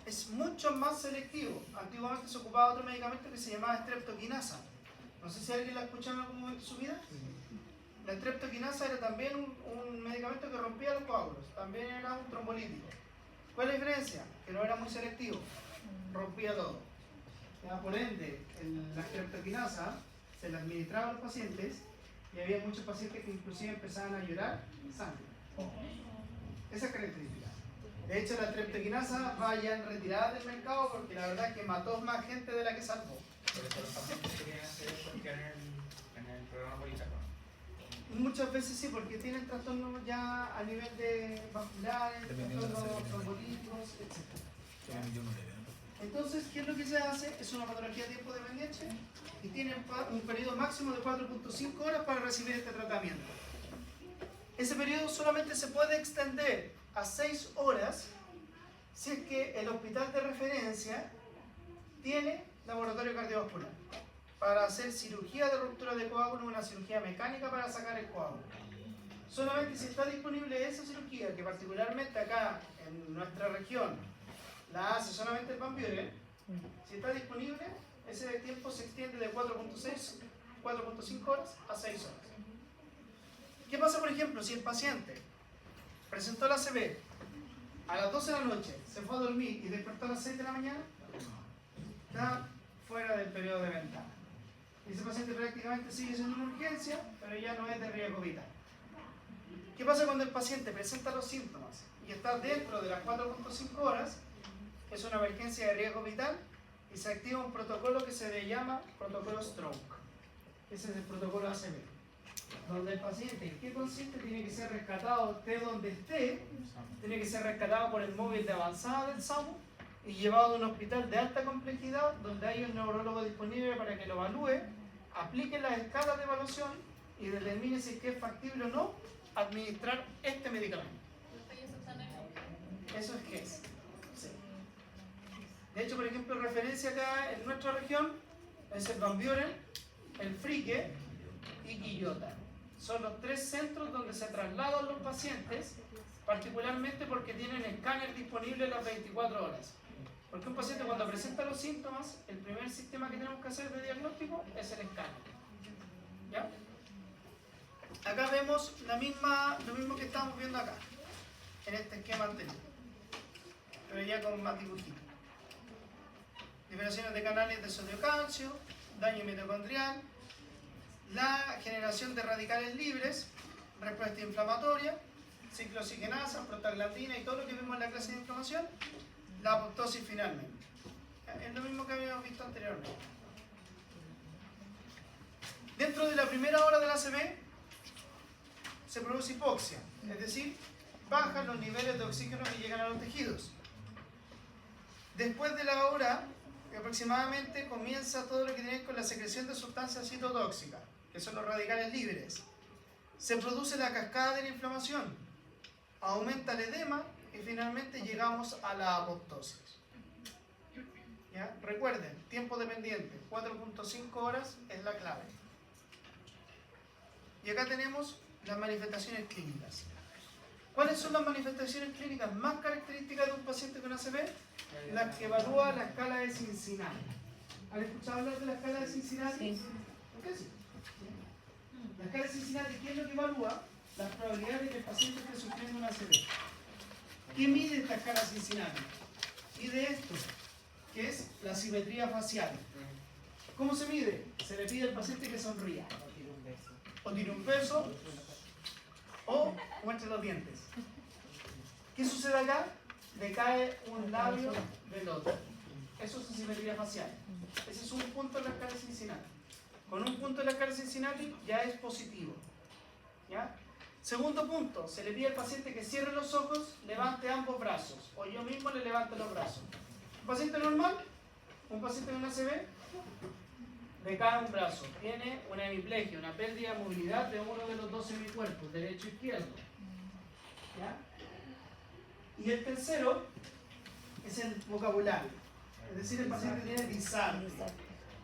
es mucho más selectivo. Antiguamente se ocupaba otro medicamento que se llamaba streptokinasa. No sé si alguien la ha escuchado en algún momento de su vida. La streptokinasa era también un medicamento que rompía los coágulos. También era un trombolítico. ¿Cuál es la diferencia? Que no era muy selectivo. Rompía todo. Ya, por ende, la streptokinasa se la administraba a los pacientes y había muchos pacientes que inclusive empezaban a llorar sangre. Esa es característica. De hecho, la streptokinasa va ya en retirada del mercado porque la verdad es que mató más gente de la que salvó. Por eso los pacientes querían hacer eso en el programa político. Muchas veces sí, porque tienen trastornos ya a nivel de vasculares, Dependiendo de la trastornos serotonina. trombolíticos, etc. Entonces, ¿qué es lo que se hace? Es una patología tiempo dependiente y tienen un periodo máximo de 4.5 horas para recibir este tratamiento. Ese periodo solamente se puede extender a 6 horas si es que el hospital de referencia tiene laboratorio cardiovascular para hacer cirugía de ruptura de coágulo, una cirugía mecánica para sacar el coágulo. Solamente si está disponible esa cirugía, que particularmente acá en nuestra región la hace solamente el Van Buren, si está disponible, ese tiempo se extiende de 4.5 horas a 6 horas. ¿Qué pasa, por ejemplo, si el paciente presentó la ACV a las 12 de la noche, se fue a dormir y despertó a las 6 de la mañana? Está fuera del periodo de ventana. Y ese paciente prácticamente sigue siendo una urgencia, pero ya no es de riesgo vital. ¿Qué pasa cuando el paciente presenta los síntomas y está dentro de las 4.5 horas? Es una emergencia de riesgo vital y se activa un protocolo que se le llama protocolo stroke. Ese es el protocolo ACV, donde el paciente, ¿en qué consiste? Tiene que ser rescatado, esté donde esté, tiene que ser rescatado por el móvil de avanzada del SAMU y llevado a un hospital de alta complejidad donde hay un neurólogo disponible para que lo evalúe, aplique las escalas de evaluación y determine si es que es factible o no administrar este medicamento. Eso es que es. Sí. De hecho, por ejemplo, referencia acá en nuestra región es el Van Buren, el Frique y Quillota. Son los 3 centros donde se trasladan los pacientes, particularmente porque tienen escáner disponible las 24 horas. Porque un paciente cuando presenta los síntomas, el primer sistema que tenemos que hacer de diagnóstico es el escáner. ¿Ya? Acá vemos lo mismo que estamos viendo acá, en este esquema anterior, pero ya con más dibujito. Liberaciones de canales de sodio-calcio, daño mitocondrial, la generación de radicales libres, respuesta inflamatoria, ciclooxigenasa, prostaglandina y todo lo que vimos en la clase de inflamación, la apoptosis finalmente. Es lo mismo que habíamos visto anteriormente. Dentro de la primera hora de la ACV se produce hipoxia, es decir, bajan los niveles de oxígeno que llegan a los tejidos. Después de la hora y aproximadamente comienza todo lo que tiene que ver con la secreción de sustancias citotóxicas, que son los radicales libres. Se produce la cascada de la inflamación, aumenta el edema y finalmente llegamos a la apoptosis. ¿Ya? Recuerden, tiempo dependiente, 4.5 horas es la clave. Y acá tenemos las manifestaciones clínicas. ¿Cuáles son las manifestaciones clínicas más características de un paciente con ACV? Las que evalúa la escala de Cincinnati. ¿Han escuchado hablar de la escala de Cincinnati? Sí. ¿Por qué sí? La escala de Cincinnati, ¿qué es lo que evalúa? Las probabilidades de que el paciente esté sufriendo un ACV. ¿Qué mide esta escala Cincinnati? Mide esto, que es la simetría facial. ¿Cómo se mide? Se le pide al paciente que sonría, o tire un beso, o muestre los dientes. ¿Qué sucede acá? Decae un labio del otro. Eso es simetría facial. Ese es un punto en la escala de Cincinnati. Con un punto en la escala de Cincinnati ya es positivo. ¿Ya? Segundo punto, se le pide al paciente que cierre los ojos, levante ambos brazos, o yo mismo le levanto los brazos. Un paciente normal, un paciente con ACV, decae un brazo, tiene una hemiplegia, una pérdida de movilidad de uno de los dos semicuerpos, derecho e izquierdo. ¿Ya? Y el tercero es el vocabulario, es decir, el paciente tiene disartria.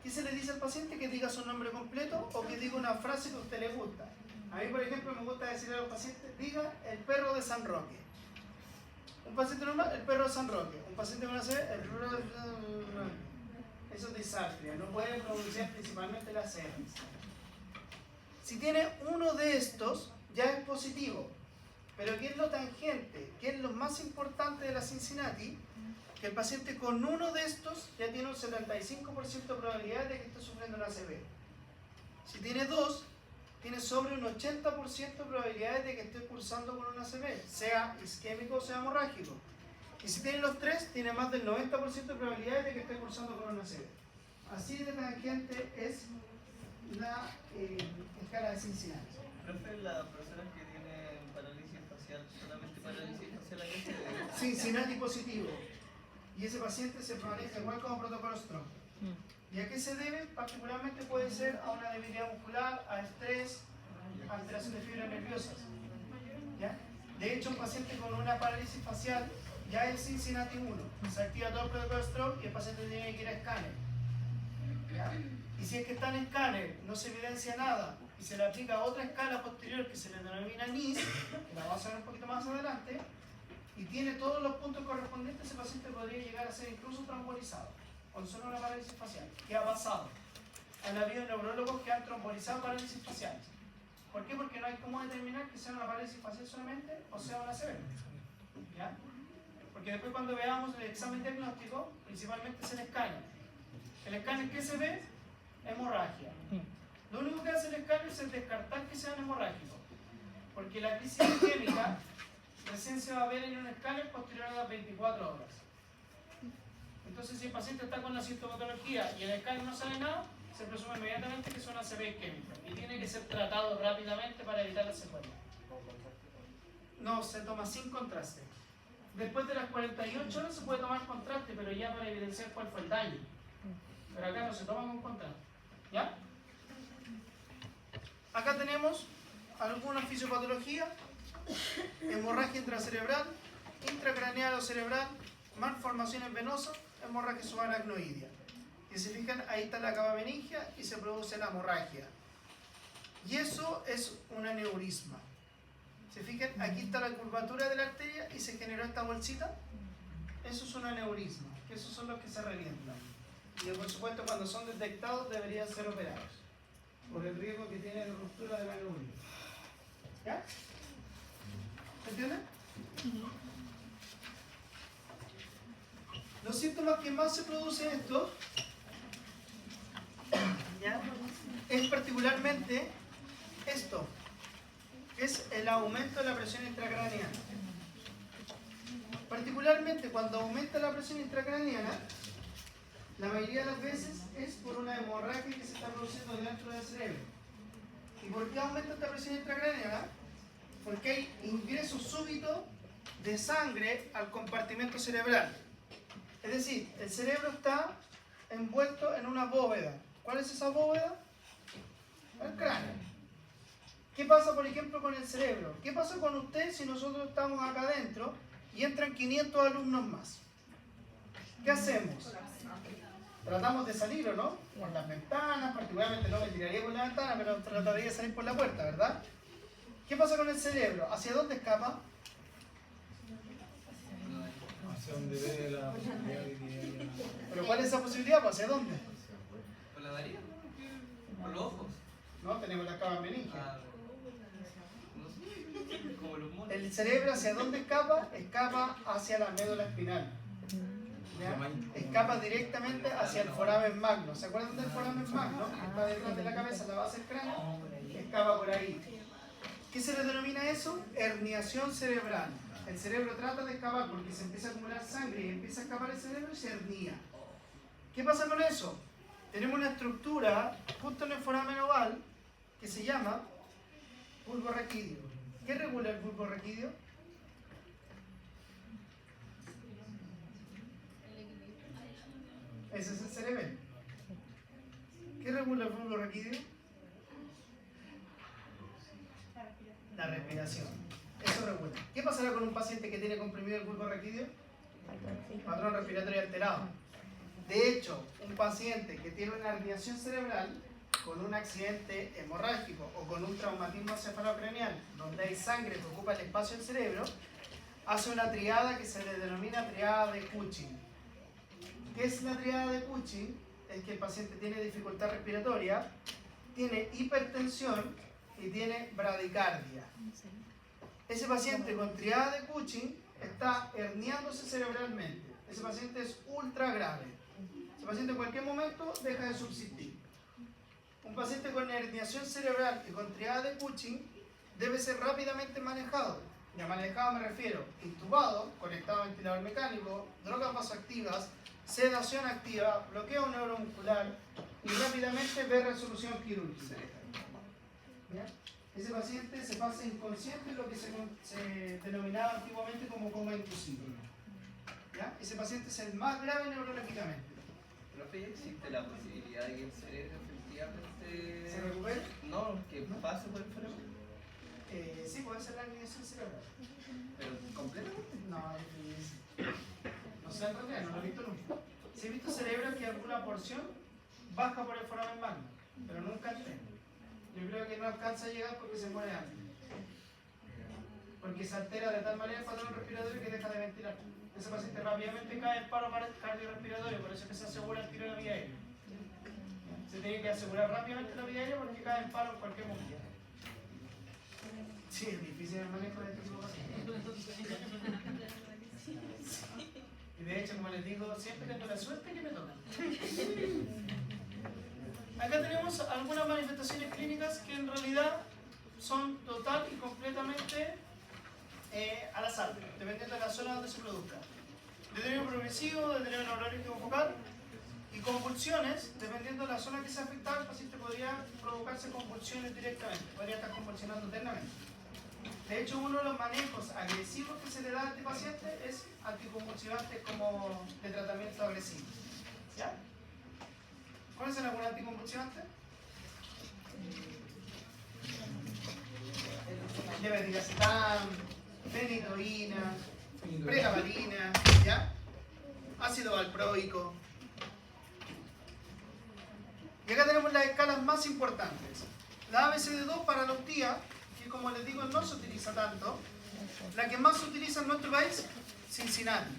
¿Qué se le dice al paciente? Que diga su nombre completo o que diga una frase que a usted le gusta. A mí, por ejemplo, me gusta decirle a los pacientes, diga el perro de San Roque. Un paciente normal, el perro de San Roque. Un paciente con ACV, el perro de San Roque. Eso es disartria, no puede pronunciar principalmente las R's. Si tiene uno de estos, ya es positivo. Pero ¿qué es lo tangente? ¿Qué es lo más importante de la Cincinnati? Que el paciente con uno de estos ya tiene un 75% de probabilidad de que esté sufriendo un ACV. Si tiene dos, tiene sobre un 80% de probabilidades de que esté cursando con un ACV, sea isquémico o sea hemorrágico. Y si tiene los tres, tiene más del 90% de probabilidades de que esté cursando con un ACV. Así de tangente es la escala de Cincinnati. Profe, las personas que tienen parálisis facial, solamente parálisis facial hay que Cincinnati positivo. Y ese paciente se maneja igual como protocolo Strong. ¿Y a qué se debe? Particularmente puede ser a una debilidad muscular, a estrés, a alteración de fibras nerviosas. ¿Ya? De hecho, un paciente con una parálisis facial ya es Cincinnati 1. Se activa todo el protocolo Strong y el paciente tiene que ir a escáner. ¿Ya? Y si es que está en escáner, no se evidencia nada y se le aplica otra escala posterior que se le denomina NIS, que la vamos a ver un poquito más adelante, y tiene todos los puntos correspondientes, ese paciente podría llegar a ser incluso trombolizado con solo una parálisis facial. ¿Qué ha pasado? Han habido neurólogos que han trombolizado parálisis facial. ¿Por qué? Porque no hay cómo determinar que sea una parálisis facial solamente o sea una ACV. ¿Ya? Porque después cuando veamos el examen diagnóstico, principalmente es el escáner. El escáner que se ve, hemorragia. Lo único que hace el escáner es descartar que sean hemorrágicos. Porque la crisis isquémica recién se va a ver en un escáner posterior a las 24 horas. Entonces, si el paciente está con la sintomatología y el escáner no sale nada, se presume inmediatamente que es una ACV isquémica y tiene que ser tratado rápidamente para evitar la secuela. No, se toma sin contraste. Después de las 48 horas se puede tomar contraste, pero ya para evidenciar cuál fue el daño. Pero acá no se toma con contraste. ¿Ya? Acá tenemos alguna fisiopatología, hemorragia intracerebral, intracraneal o cerebral, malformaciones venosas, hemorragia subaracnoidea. Y si fijan, ahí está la cava meningia y se produce la hemorragia. Y eso es un aneurisma. Se fijan, aquí está la curvatura de la arteria y se generó esta bolsita. Eso es un aneurisma, que esos son los que se revientan. Y por supuesto, cuando son detectados deberían ser operados, por el riesgo que tiene de ruptura del aneurisma. ¿Ya? ¿Se entiende? Los síntomas que más se producen esto, ¿ya?, es particularmente esto, es el aumento de la presión intracraneana. Particularmente cuando aumenta la presión intracraneana, la mayoría de las veces es por una hemorragia que se está produciendo dentro del cerebro. ¿Y por qué aumenta esta presión intracraneana? Porque hay ingreso súbito de sangre al compartimento cerebral. Es decir, el cerebro está envuelto en una bóveda. ¿Cuál es esa bóveda? El cráneo. ¿Qué pasa, por ejemplo, con el cerebro? ¿Qué pasa con usted si nosotros estamos acá adentro y entran 500 alumnos más? ¿Qué hacemos? Tratamos de salir, ¿o no? Por las ventanas, particularmente no me tiraría por la ventana, pero trataría de salir por la puerta, ¿verdad? ¿Qué pasa con el cerebro? ¿Hacia dónde escapa? Hacia donde ve la posibilidad de que ¿Pero cuál es esa posibilidad? ¿Pues hacia dónde? ¿Por la nariz? ¿Por los ojos? No, tenemos la cava meninge. Ah, no sé, como los monos. El cerebro, ¿hacia dónde escapa? Escapa hacia la médula espinal. ¿Ya? Escapa directamente hacia el foramen magno. ¿Se acuerdan del foramen magno? Que está detrás de la cabeza, la base del cráneo. Escapa por ahí. ¿Qué se le denomina eso? Herniación cerebral. El cerebro trata de escapar porque se empieza a acumular sangre y empieza a escapar el cerebro y se hernia. ¿Qué pasa con eso? Tenemos una estructura justo en el foramen oval que se llama bulbo raquídeo. ¿Qué regula el bulbo raquídeo? Ese es el cerebelo. ¿Qué regula el bulbo raquídeo? La respiración. Eso regula. ¿Qué pasará con un paciente que tiene comprimido el bulbo raquídeo? Patrón respiratorio alterado. De hecho, un paciente que tiene una herniación cerebral con un accidente hemorrágico o con un traumatismo cefalocraneal donde hay sangre que ocupa el espacio del cerebro, hace una triada que se le denomina triada de Cushing. ¿Qué es la triada de Cushing? Es que el paciente tiene dificultad respiratoria, tiene hipertensión y tiene bradicardia. Ese paciente con triada de Cushing está herniándose cerebralmente. Ese paciente es ultra grave. Ese paciente en cualquier momento deja de subsistir. Un paciente con herniación cerebral y con triada de Cushing debe ser rápidamente manejado. Y a manejado me refiero intubado, conectado a ventilador mecánico, drogas vasoactivas, sedación activa, bloqueo neuromuscular y rápidamente ver resolución quirúrgica. ¿Ya? Ese paciente se pasa inconsciente en lo que se denominaba antiguamente como coma inducido. ¿Ya? Ese paciente es el más grave neurológicamente. Profe, ¿existe la posibilidad de que el cerebro efectivamente ¿Se recupere? No, que pase por el fenómeno? Sí, puede ser la herniación cerebral. ¿Pero completamente? No, es difícil. No sé, en realidad, no lo he visto nunca. Sí he visto cerebros que alguna porción baja por el foramen magno, pero nunca entero. Yo creo que no alcanza a llegar porque se muere antes. Porque se altera de tal manera el patrón respiratorio que deja de ventilar. Ese paciente rápidamente cae en paro cardiorrespiratorio, por eso es que se asegura el tiro de la vía aérea. Se tiene que asegurar rápidamente la vía aérea porque cae en paro en cualquier momento. Sí, es difícil el manejo de este tipo de pacientes. Y de hecho, como les digo, siempre tengo la suerte que me toca. Acá tenemos algunas manifestaciones clínicas que en realidad son total y completamente al azar, dependiendo de la zona donde se produzca. Deterioro progresivo, deterioro neurológico focal y convulsiones, dependiendo de la zona que sea afectada, el paciente podría provocarse convulsiones directamente, podría estar convulsionando eternamente. De hecho, uno de los manejos agresivos que se le da a este paciente es anticonvulsivantes como de tratamiento agresivo. ¿Ya? ¿Conocen algún anticonvulsivante? Levetiracetam, fenitoína, pregabalina, ¿ya? Ácido valproico. Y acá tenemos las escalas más importantes. La ABCD2 para los días, que como les digo no se utiliza tanto. La que más se utiliza en nuestro país, Cincinnati.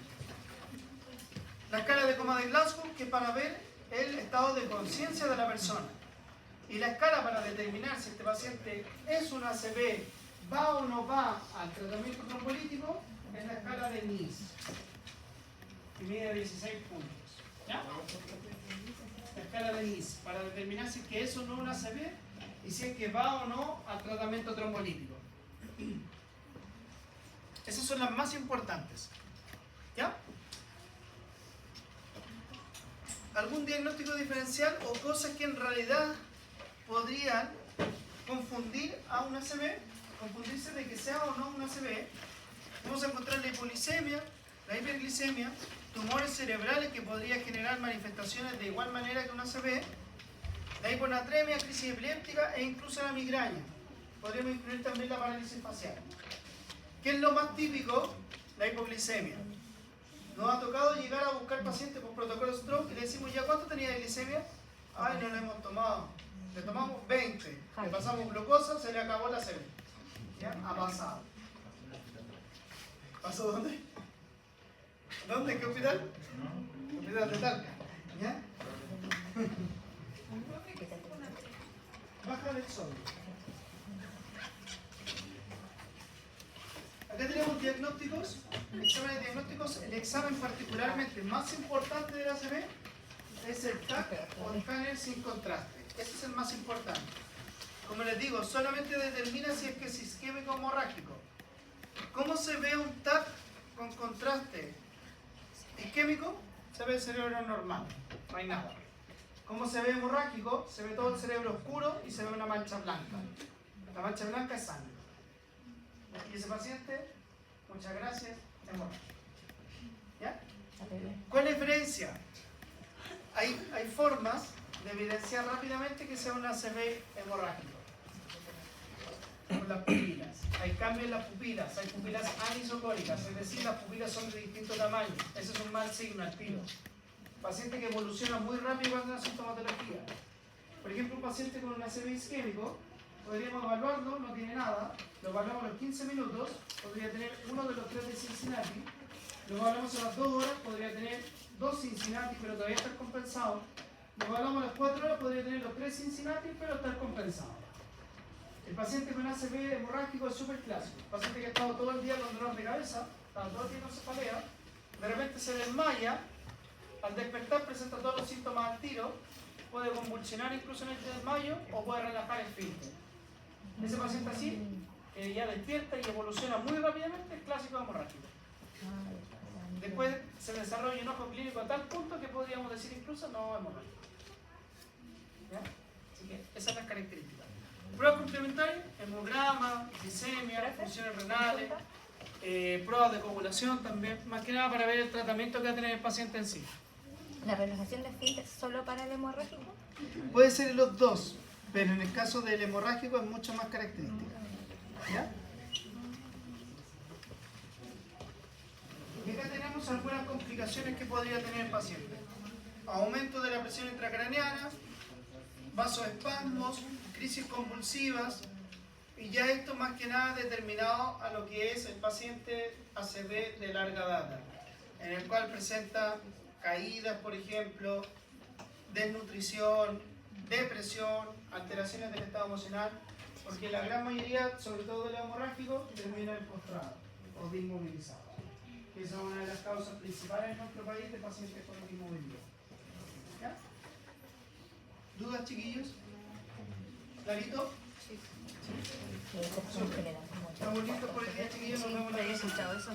La escala de coma de Glasgow, que es para ver el estado de conciencia de la persona. Y la escala para determinar si este paciente es un ACV, va o no va al tratamiento trombólítico, es la escala de NIS, que mide 16 puntos. ¿Ya? La escala de NIS, para determinar si es que es o no un ACV y si es que va o no al tratamiento trombolítico. Esas son las más importantes. ¿Ya? Algún diagnóstico diferencial o cosas que en realidad podrían confundir a un ACV, confundirse de que sea o no un ACV. Vamos a encontrar la hipoglicemia, la hiperglicemia, tumores cerebrales que podría generar manifestaciones de igual manera que una ACV, la hiponatremia, crisis epiléptica e incluso la migraña. Podríamos incluir también la parálisis facial. ¿Qué es lo más típico? La hipoglicemia. Nos ha tocado llegar a buscar pacientes con protocolo stroke y le decimos, ¿ya cuánto tenía de glicemia? Ay, no le hemos tomado. Le tomamos 20. Le pasamos glucosa, se le acabó la ACV. ¿Ya? Ha pasado. ¿Pasó dónde? ¿Dónde? ¿En qué hospital? Hospital de Talca. ¿Ya? Baja el sodio. Acá tenemos diagnósticos, exámenes diagnósticos. El examen particularmente más importante de la ACV es el TAC o escáner sin contraste. Ese es el más importante. Como les digo, solamente determina si es que es isquémico o hemorrágico. ¿Cómo se ve un TAC con contraste isquémico? Se ve el cerebro normal, no hay nada. ¿Cómo se ve hemorrágico? Se ve todo el cerebro oscuro y se ve una mancha blanca. La mancha blanca es sangre. Y ese paciente, muchas gracias, hemorrágico. ¿Ya? ¿Cuál es la diferencia? Hay formas de evidenciar rápidamente que sea una ACV hemorrágica. Con las pupilas. Hay cambios en las pupilas, hay pupilas anisocólicas, es decir, las pupilas son de distinto tamaño. Ese es un mal signo al tiro. Paciente que evoluciona muy rápido cuando una sintomatología. Por ejemplo, un paciente con un ACV isquémico, podríamos evaluarlo, no tiene nada, lo evaluamos a los 15 minutos, podría tener uno de los 3 de Cincinnati, lo evaluamos a las 2 horas, podría tener 2 Cincinnati, pero todavía estar compensado. Lo evaluamos a las 4 horas, podría tener los 3 Cincinnati, pero estar compensado. El paciente con ACV hemorrágico es súper clásico. El paciente que ha estado todo el día con dolor de cabeza, está todo el día con cefalea, de repente se desmaya, al despertar presenta todos los síntomas al tiro, puede convulsionar incluso en el desmayo o puede relajar el esfínter. Ese paciente así, que ya despierta y evoluciona muy rápidamente, es clásico hemorrágico. Después se desarrolla un ojo clínico a tal punto que podríamos decir incluso no hemorrágico. ¿Ya? Así que esas son las características. Pruebas complementarias, hemograma, glicemia, funciones renales, pruebas de coagulación también, más que nada para ver el tratamiento que va a tener el paciente en sí. ¿La relajación de esfínter solo para el hemorrágico? Puede ser los dos, pero en el caso del hemorrágico es mucho más característica. ¿Ya? Y acá tenemos algunas complicaciones que podría tener el paciente. Aumento de la presión intracraneana, vasoespasmos, crisis convulsivas, y ya esto más que nada determinado a lo que es el paciente ACV de larga data, en el cual presenta caídas, por ejemplo, desnutrición, depresión, alteraciones del estado emocional, porque la gran mayoría, sobre todo de los hemorrágicos, terminan postrados o desmovilizados, que esa es una de las causas principales en nuestro país de pacientes con inmovilidad. ¿Ya? ¿Dudas, chiquillos? ¿Clarito? Sí, en general. ¿Estamos listos por el día, chiquillos? Nos vemos la próxima. Escuchado eso.